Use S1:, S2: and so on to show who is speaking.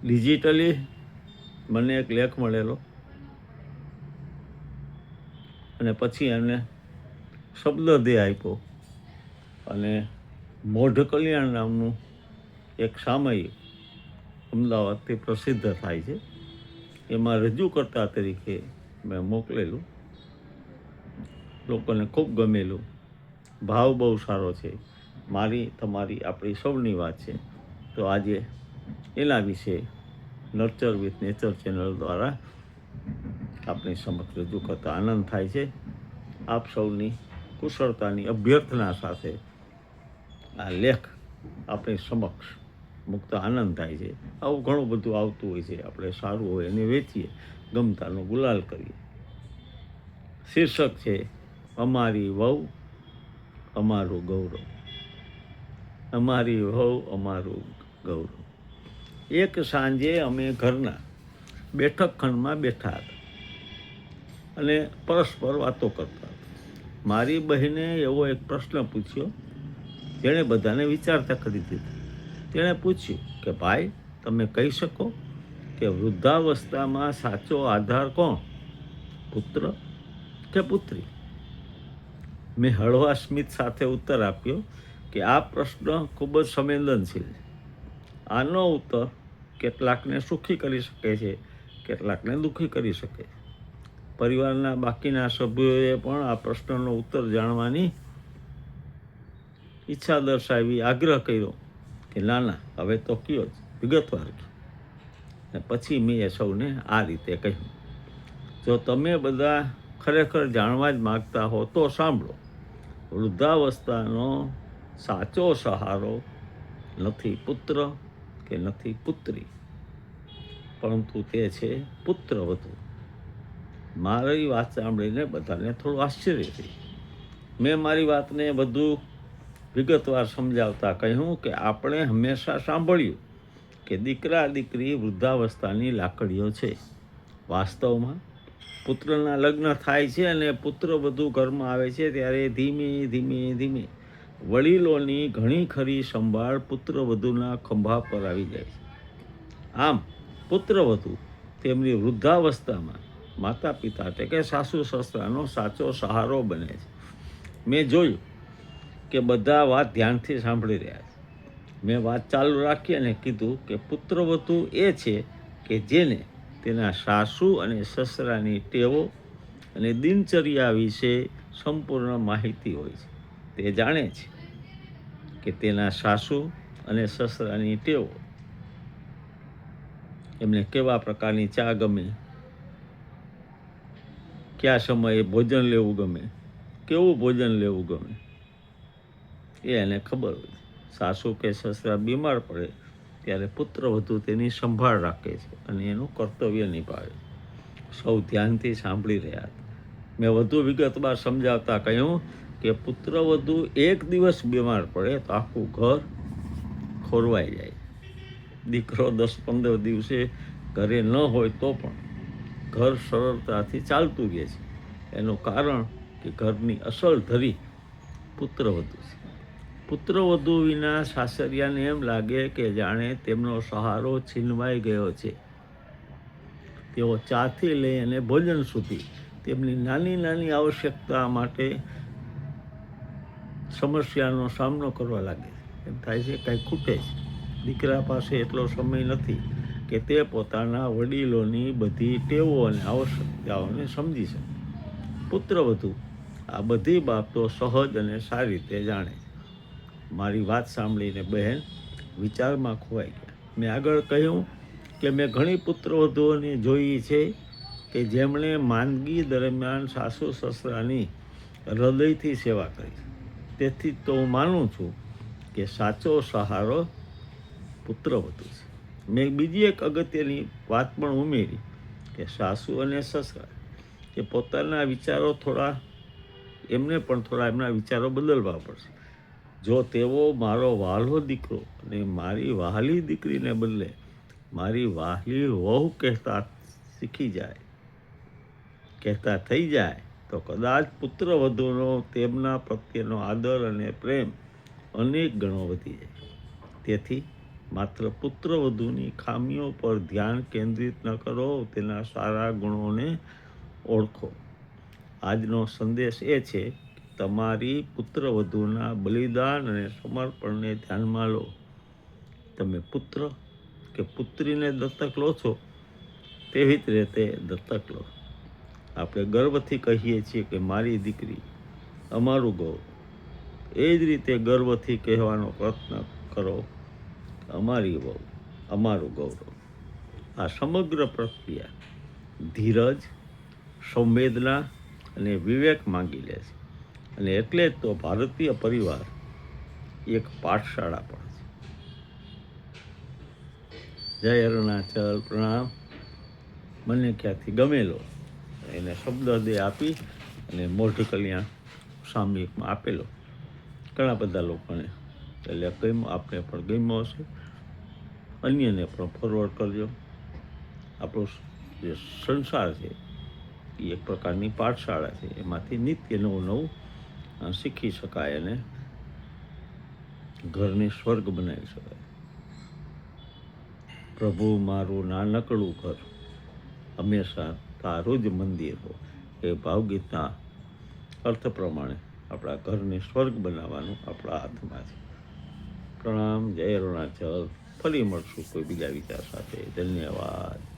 S1: Digitally મને એક લેખ મળેલો અને પછી એને શબ્દદેહ આપ્યો અને મોઢ કલ્યાણ નામનું એક સામયિક અમદાવાદથી પ્રસિદ્ધ થાય છે, એમાં રજૂ કરતા તરીકે મેં મોકલેલું. લોકોને ખૂબ ગમેલું, ભાવ બહુ સારો છે. મારી, તમારી, આપણી સૌની વાત છે. તો આજે એના વિશે નર્ચર વિથ નેચર ચેનલ દ્વારા આપણી સમક્ષ રજૂ કરતા આનંદ થાય છે. આપ સૌની કુશળતાની અભ્યર્થના સાથે આ લેખ આપણી સમક્ષ મૂકતા આનંદ થાય છે. આવું ઘણું બધું આવતું હોય છે. આપણે સારું હોય એને વેચીએ, ગમતાનો ગુલાલ કરીએ. શીર્ષક છે અમારી વહુ અમારું ગૌરવ. અમારી વહુ અમારું ગૌરવ. એક સાંજે અમે ઘરના બેઠક ખંડમાં બેઠા હતા અને પરસ્પર વાતો કરતા હતા. મારી બહેને એવો એક પ્રશ્ન પૂછ્યો જેણે બધાને વિચારતા કરી દીધા. તેણે પૂછ્યું કે ભાઈ, તમે કહી શકો કે વૃદ્ધાવસ્થામાં સાચો આધાર કોણ, પુત્ર કે પુત્રી? મેં હળવા સ્મિત સાથે ઉત્તર આપ્યો કે આ પ્રશ્ન ખૂબ જ સંવેદનશીલ છે. આનો ઉત્તર કેટલાકને સુખી કરી શકે છે, કેટલાકને દુઃખી કરી શકે છે. પરિવારના બાકીના સભ્યોએ પણ આ પ્રશ્નનો ઉત્તર જાણવાની ઈચ્છા દર્શાવી, આગ્રહ કર્યો કે ના ના, હવે તો કયો જ, વિગતવાર કયો. અને પછી મેં એ સૌને આ રીતે કહ્યું, જો તમે બધા ખરેખર જાણવા જ માગતા હો તો સાંભળો. વૃદ્ધાવસ્થાનો સાચો સહારો નથી પુત્ર કે નથી પુત્રી, પરંતુ તે છે પુત્રવધુ. મારી વાત સાંભળીને બધાને થોડું આશ્ચર્ય થયું. મેં મારી વાતને વધુ વિગતવાર સમજાવતા કહ્યું કે આપણે હંમેશા સાંભળ્યું કે દીકરા દીકરી વૃદ્ધાવસ્થાની લાકડીઓ છે. વાસ્તવમાં પુત્રના લગ્ન થાય છે અને પુત્રવધુ ઘરમાં આવે છે ત્યારે ધીમે ધીમે ધીમે વડીલોની ઘણી ખરી સંભાળ પુત્રવધુના ખંભા પર આવી જાય છે. આમ પુત્રવધુ તેમની વૃદ્ધાવસ્થામાં માતા પિતા એટલે કે સાસુ સસરાનો સાચો સહારો બને છે. મેં જોયું કે બધા વાત ધ્યાનથી સાંભળી રહ્યા છે. મેં વાત ચાલુ રાખી અને કીધું કે પુત્રવધુ એ છે કે જેને તેના સાસુ અને સસરાની ટેવો અને દિનચર્યા વિશે સંપૂર્ણ માહિતી હોય છે. તે જાણે છે કે તેના સાસુ અને સસરાની ટેવો, એમને કેવા પ્રકારની ચા ગમે, કયા સમયે ભોજન લેવું ગમે, કેવું ભોજન લેવું ગમે, એ એને ખબર હોય. સાસુ કે સસરા બીમાર પડે ત્યારે પુત્રવધુ તેની સંભાળ રાખે છે અને એનું કર્તવ્ય નિભાવે છે. સૌ ધ્યાનથી સાંભળી રહ્યા હતા. મેં વધુ વિગતવાર સમજાવતા કહ્યું કે પુત્રવધુ એક દિવસ બીમાર પડે તો આખું ઘર ખોરવાઈ જાય. દીકરો 10-15 દિવસે ઘરે ન હોય તો પણ ઘર સરળતાથી ચાલતું રહે છે. એનું કારણ કે ઘરની અસલ ધરી પુત્રવધુ છે. પુત્રવધુ વિના સાસરિયાને એમ લાગે કે જાણે તેમનો સહારો છીનવાઈ ગયો છે. તેઓ ચાથી લઈ અને ભોજન સુધી તેમની નાની નાની આવશ્યકતા માટે સમસ્યાનો સામનો કરવા લાગે છે. એમ થાય છે કંઈ ખૂટે છે. દીકરા પાસે એટલો સમય નથી કે તે પોતાના વડીલોની બધી ટેવો અને આવશ્યકતાઓને સમજી શકે. પુત્રવધુ આ બધી બાબતો સહજ અને સારી રીતે જાણે છે. મારી વાત સાંભળીને બહેન વિચારમાં ખોવાઈ ગયા. મેં આગળ કહ્યું કે મેં ઘણી પુત્રવધુઓને જોઈ છે કે જેમણે માંદગી દરમિયાન સાસુ સસરાની હૃદયથી સેવા કરી. તેથી તો હું માનું છું કે સાચો સહારો પુત્રવધુ છે. મેં બીજી એક અગત્યની વાત પણ ઉમેરી કે સાસુ અને સસરા એ પોતાના વિચારો એમને પણ થોડા એમના વિચારો બદલવા પડશે. જો તેઓ મારો વહાલો દીકરો અને મારી વહાલી દીકરીને બદલે મારી વહાલી વહુ કહેતા થઈ જાય તો કદાચ પુત્રવધુનો તેમના પ્રત્યેનો આદર અને પ્રેમ અનેક ગણો વધી જાય. તેથી માત્ર પુત્રવધૂની ખામીઓ પર ધ્યાન કેન્દ્રિત ન કરો, તેના સારા ગુણોને ઓળખો. આજનો સંદેશ એ છે કે તમારી પુત્રવધૂના બલિદાન અને સમર્પણને ધ્યાનમાં લો. તમે પુત્ર કે પુત્રીને દત્તક લો છો, તેવી જ રીતે દત્તક લો. આપણે ગર્વથી કહીએ છીએ કે મારી દીકરી, અમારું ગૌરવ. એ જ રીતે ગર્વથી કહેવાનો પ્રયત્ન કરો, અમારી વહુ, અમારું ગૌરવ. આ સમગ્ર પ્રક્રિયા ધીરજ, સંવેદના અને વિવેક માંગી લે છે. અને એટલે જ તો ભારતીય પરિવાર એક પાઠશાળા પણ છે. જય અરુણાચલ, પ્રણામ. મને ક્યાંથી ગમેલો એને શબ્દ દે આપી અને મોઢ કલ્યાણ સામયિકમાં આપેલો. ઘણા બધા લોકોને એટલે ગમ્યો, આપણે પણ ગમ્યો હશે. અન્યને પણ ફોરવર્ડ કરજો. આપણો જે સંસાર છે એ એક પ્રકારની પાઠશાળા છે. એમાંથી નિત્ય નવું નવું શીખી શકાય અને ઘરને સ્વર્ગ બનાવી શકાય. પ્રભુ મારું નાનકડું ઘર હંમેશા તારું જ મંદિર હો, એ ભાવગીતના અર્થ પ્રમાણે આપણા ઘરને સ્વર્ગ બનાવવાનું આપણા હાથમાં છે. પ્રણામ. જય અરુણાચલ. ફરી મળશું કોઈ બીજા વિચાર સાથે. ધન્યવાદ.